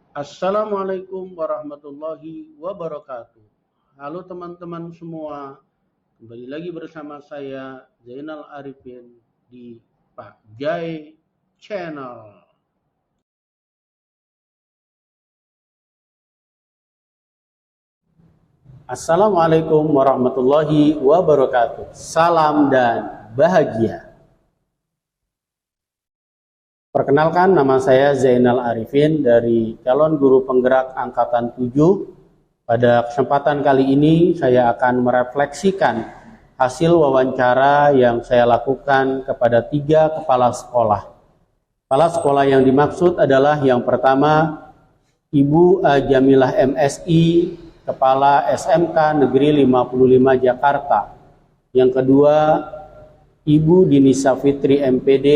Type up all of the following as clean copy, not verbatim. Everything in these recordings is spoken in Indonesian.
Assalamualaikum warahmatullahi wabarakatuh. Halo teman-teman semua, kembali lagi bersama saya Zainal Arifin di Pak Jai Channel. Assalamualaikum warahmatullahi wabarakatuh. Salam dan bahagia. Perkenalkan, nama saya Zainal Arifin dari calon guru penggerak angkatan 7. Pada kesempatan kali ini saya akan merefleksikan hasil wawancara yang saya lakukan kepada 3 kepala sekolah. Kepala sekolah yang dimaksud adalah yang pertama Ibu Jamilah MSI, Kepala SMK Negeri 55 Jakarta. Yang kedua Ibu Dinisa Fitri MPD,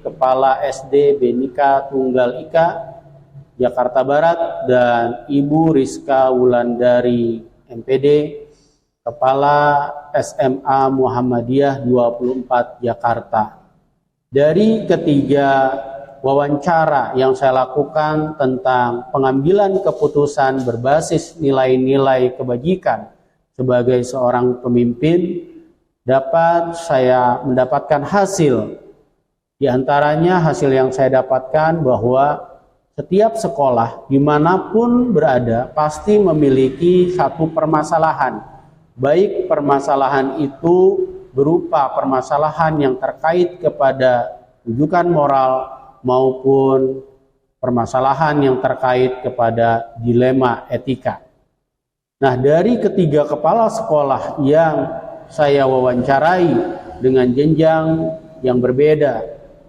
Kepala SD Benika Tunggal Ika, Jakarta Barat, dan Ibu Rizka Wulandari MPD, Kepala SMA Muhammadiyah 24 Jakarta. Dari ketiga wawancara yang saya lakukan tentang pengambilan keputusan berbasis nilai-nilai kebajikan sebagai seorang pemimpin, dapat saya mendapatkan hasil. Di antaranya hasil yang saya dapatkan bahwa setiap sekolah dimanapun berada pasti memiliki satu permasalahan. Baik permasalahan itu berupa permasalahan yang terkait kepada rujukan moral maupun permasalahan yang terkait kepada dilema etika. Nah, dari ketiga kepala sekolah yang saya wawancarai dengan jenjang yang berbeda,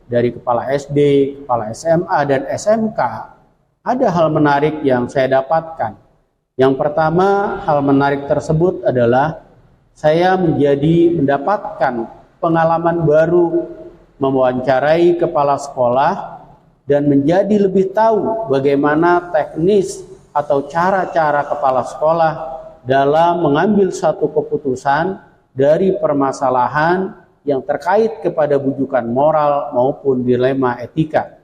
dari kepala SD, kepala SMA, dan SMK, ada hal menarik yang saya dapatkan. Yang pertama, hal menarik tersebut adalah saya mendapatkan pengalaman baru mewawancarai kepala sekolah dan menjadi lebih tahu bagaimana teknis atau cara-cara kepala sekolah dalam mengambil satu keputusan dari permasalahan yang terkait kepada bujukan moral maupun dilema etika.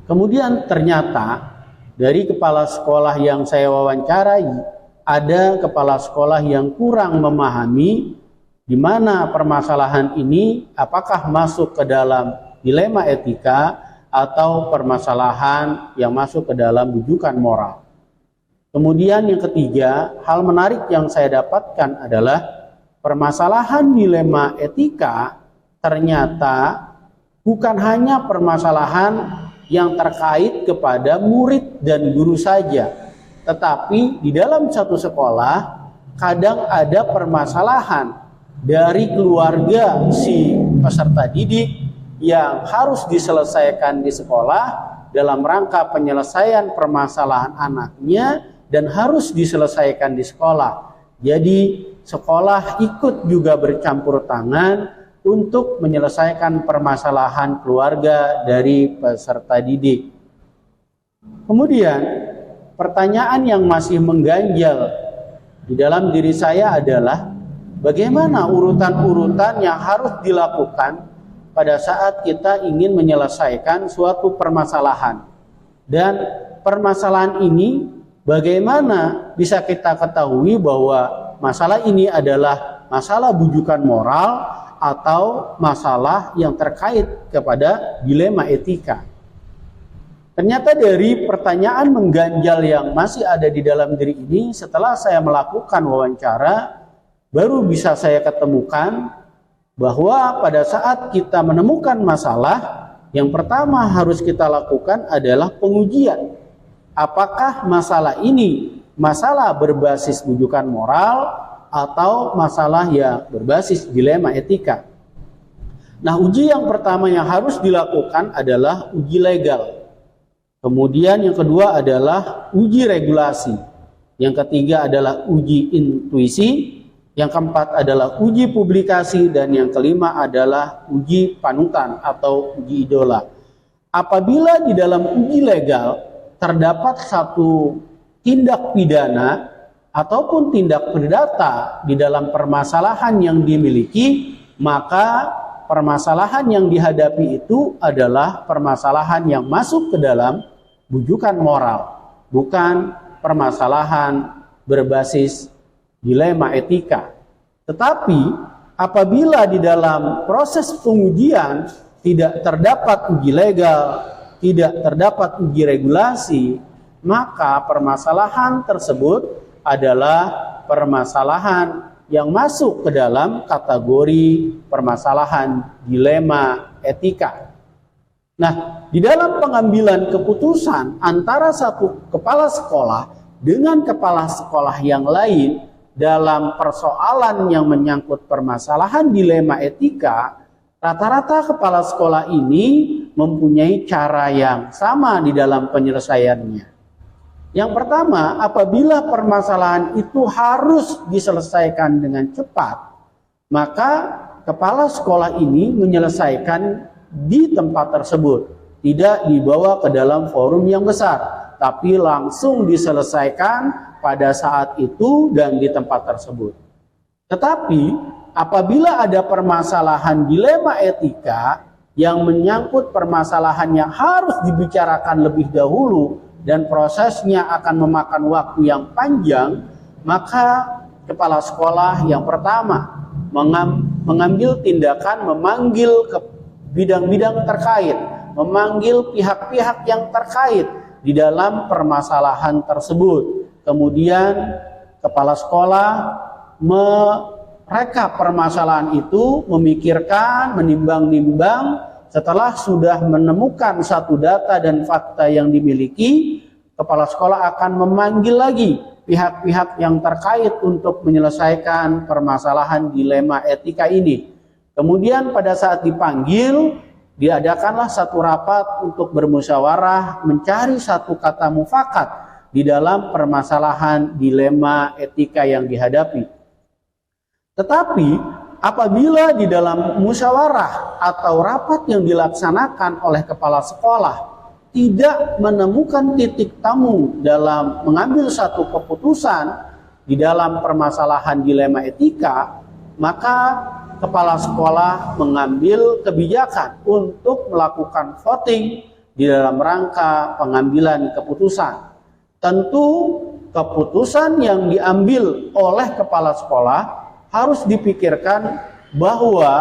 Kemudian ternyata dari kepala sekolah yang saya wawancarai, ada kepala sekolah yang kurang memahami di mana permasalahan ini apakah masuk ke dalam dilema etika atau permasalahan yang masuk ke dalam bujukan moral. Kemudian yang ketiga, hal menarik yang saya dapatkan adalah permasalahan dilema etika ternyata bukan hanya permasalahan yang terkait kepada murid dan guru saja, tetapi di dalam satu sekolah kadang ada permasalahan dari keluarga si peserta didik yang harus diselesaikan di sekolah dalam rangka penyelesaian permasalahan anaknya dan harus diselesaikan di sekolah. Jadi sekolah ikut juga bercampur tangan untuk menyelesaikan permasalahan keluarga dari peserta didik. Kemudian pertanyaan yang masih mengganjal di dalam diri saya adalah bagaimana urutan-urutan yang harus dilakukan pada saat kita ingin menyelesaikan suatu permasalahan. Dan permasalahan ini bagaimana bisa kita ketahui bahwa masalah ini adalah masalah bujukan moral atau masalah yang terkait kepada dilema etika. Ternyata dari pertanyaan mengganjal yang masih ada di dalam diri ini, setelah saya melakukan wawancara, baru bisa saya ketemukan bahwa pada saat kita menemukan masalah, yang pertama harus kita lakukan adalah pengujian. Apakah masalah ini masalah berbasis bujukan moral atau masalah yang berbasis dilema etika? Nah, uji yang pertama yang harus dilakukan adalah uji legal. Kemudian yang kedua adalah uji regulasi. Yang ketiga adalah uji intuisi. Yang keempat adalah uji publikasi, dan yang kelima adalah uji panutan atau uji idola. Apabila di dalam uji legal terdapat satu tindak pidana ataupun tindak perdata di dalam permasalahan yang dimiliki, maka permasalahan yang dihadapi itu adalah permasalahan yang masuk ke dalam bujukan moral. bukan permasalahan berbasis dilema etika. Tetapi apabila di dalam proses pengujian tidak terdapat uji legal, tidak terdapat uji regulasi, maka permasalahan tersebut adalah permasalahan yang masuk ke dalam kategori permasalahan dilema etika. Nah, di dalam pengambilan keputusan antara satu kepala sekolah dengan kepala sekolah yang lain dalam persoalan yang menyangkut permasalahan dilema etika, rata-rata kepala sekolah ini mempunyai cara yang sama di dalam penyelesaiannya. Yang pertama, apabila permasalahan itu harus diselesaikan dengan cepat, maka kepala sekolah ini menyelesaikan di tempat tersebut, tidak dibawa ke dalam forum yang besar, tapi langsung diselesaikan pada saat itu dan di tempat tersebut. Tetapi apabila ada permasalahan dilema etika yang menyangkut permasalahan yang harus dibicarakan lebih dahulu dan prosesnya akan memakan waktu yang panjang, maka kepala sekolah yang pertama mengambil tindakan memanggil ke bidang-bidang terkait, memanggil pihak-pihak yang terkait di dalam permasalahan tersebut. Kemudian kepala sekolah merekap permasalahan itu, memikirkan, menimbang-nimbang. Setelah sudah menemukan satu data dan fakta yang dimiliki, kepala sekolah akan memanggil lagi pihak-pihak yang terkait untuk menyelesaikan permasalahan dilema etika ini. Kemudian pada saat dipanggil, diadakanlah satu rapat untuk bermusyawarah mencari satu kata mufakat di dalam permasalahan dilema etika yang dihadapi. Tetapi apabila di dalam musyawarah atau rapat yang dilaksanakan oleh kepala sekolah tidak menemukan titik temu dalam mengambil satu keputusan di dalam permasalahan dilema etika, maka kepala sekolah mengambil kebijakan untuk melakukan voting di dalam rangka pengambilan keputusan. Tentu keputusan yang diambil oleh kepala sekolah harus dipikirkan bahwa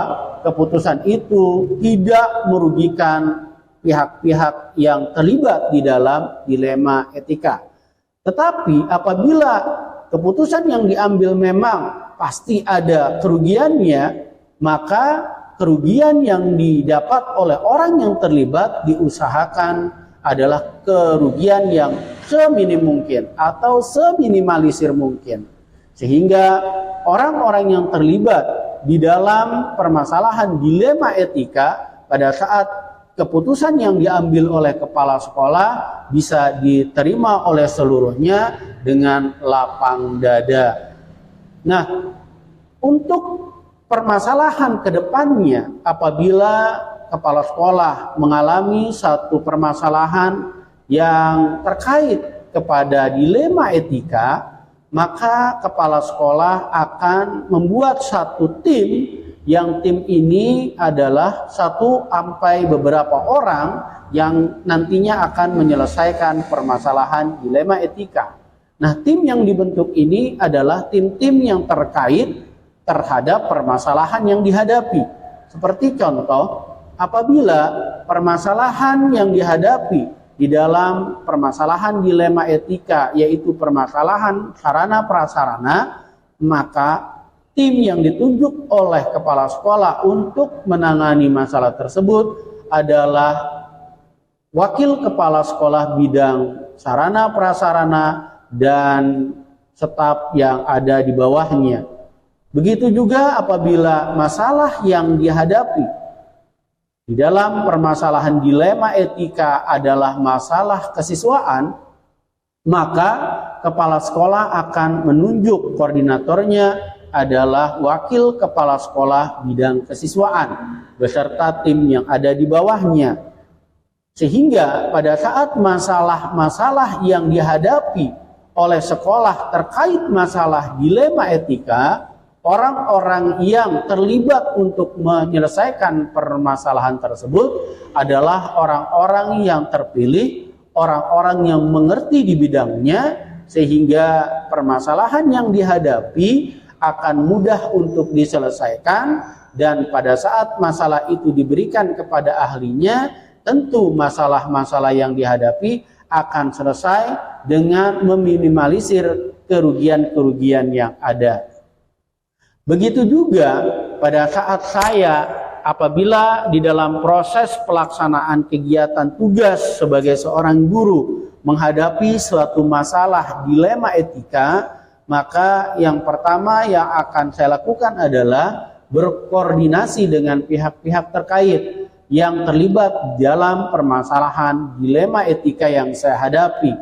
keputusan itu tidak merugikan pihak-pihak yang terlibat di dalam dilema etika. Tetapi apabila keputusan yang diambil memang pasti ada kerugiannya, maka kerugian yang didapat oleh orang yang terlibat diusahakan adalah kerugian yang seminim mungkin atau seminimalisir mungkin. Sehingga orang-orang yang terlibat di dalam permasalahan dilema etika pada saat keputusan yang diambil oleh kepala sekolah bisa diterima oleh seluruhnya dengan lapang dada. Nah, untuk permasalahan ke depannya apabila kepala sekolah mengalami satu permasalahan yang terkait kepada dilema etika, maka kepala sekolah akan membuat satu tim yang tim ini adalah 1 sampai beberapa orang yang nantinya akan menyelesaikan permasalahan dilema etika. Nah, tim yang dibentuk ini adalah tim-tim yang terkait terhadap permasalahan yang dihadapi. Seperti contoh, apabila permasalahan yang dihadapi di dalam permasalahan dilema etika yaitu permasalahan sarana prasarana, maka tim yang ditunjuk oleh kepala sekolah untuk menangani masalah tersebut adalah wakil kepala sekolah bidang sarana prasarana dan staf yang ada di bawahnya. Begitu juga apabila masalah yang dihadapi di dalam permasalahan dilema etika adalah masalah kesiswaan, maka kepala sekolah akan menunjuk koordinatornya adalah wakil kepala sekolah bidang kesiswaan beserta tim yang ada di bawahnya. Sehingga pada saat masalah-masalah yang dihadapi oleh sekolah terkait masalah dilema etika, orang-orang yang terlibat untuk menyelesaikan permasalahan tersebut adalah orang-orang yang terpilih orang-orang yang mengerti di bidangnya, sehingga permasalahan yang dihadapi akan mudah untuk diselesaikan, dan pada saat masalah itu diberikan kepada ahlinya, tentu masalah-masalah yang dihadapi akan selesai dengan meminimalisir kerugian-kerugian yang ada. Begitu juga pada saat saya apabila di dalam proses pelaksanaan kegiatan tugas sebagai seorang guru menghadapi suatu masalah dilema etika, maka yang pertama yang akan saya lakukan adalah berkoordinasi dengan pihak-pihak terkait yang terlibat dalam permasalahan dilema etika yang saya hadapi.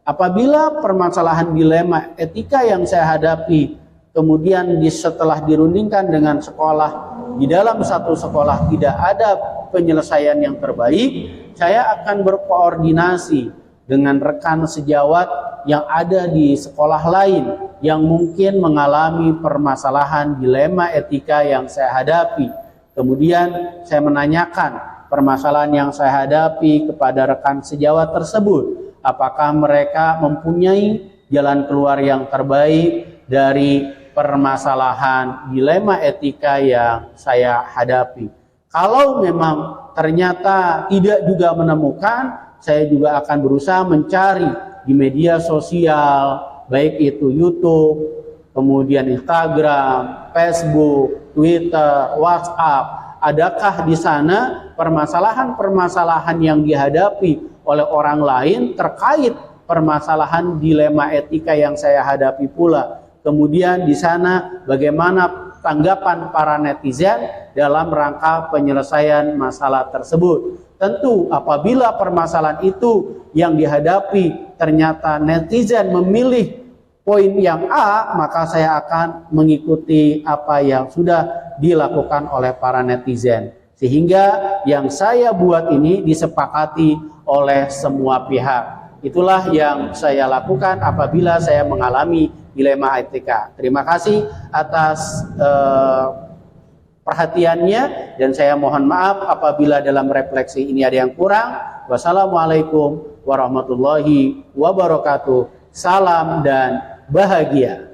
Apabila permasalahan dilema etika yang saya hadapi kemudian setelah dirundingkan dengan sekolah, di dalam satu sekolah tidak ada penyelesaian yang terbaik, saya akan berkoordinasi dengan rekan sejawat yang ada di sekolah lain yang mungkin mengalami permasalahan dilema etika yang saya hadapi. Kemudian saya menanyakan permasalahan yang saya hadapi kepada rekan sejawat tersebut, apakah mereka mempunyai jalan keluar yang terbaik dari permasalahan dilema etika yang saya hadapi. Kalau memang ternyata tidak juga menemukan, saya juga akan berusaha mencari di media sosial, baik itu YouTube, kemudian Instagram, Facebook, Twitter, WhatsApp. Adakah di sana permasalahan-permasalahan yang dihadapi oleh orang lain terkait permasalahan dilema etika yang saya hadapi pula? Kemudian di sana bagaimana tanggapan para netizen dalam rangka penyelesaian masalah tersebut. Tentu apabila permasalahan itu yang dihadapi ternyata netizen memilih poin yang A, maka saya akan mengikuti apa yang sudah dilakukan oleh para netizen. Sehingga yang saya buat ini disepakati oleh semua pihak. Itulah yang saya lakukan apabila saya mengalami dilema etika. Terima kasih atas perhatiannya, dan saya mohon maaf apabila dalam refleksi ini ada yang kurang. Wassalamualaikum warahmatullahi wabarakatuh. Salam dan bahagia.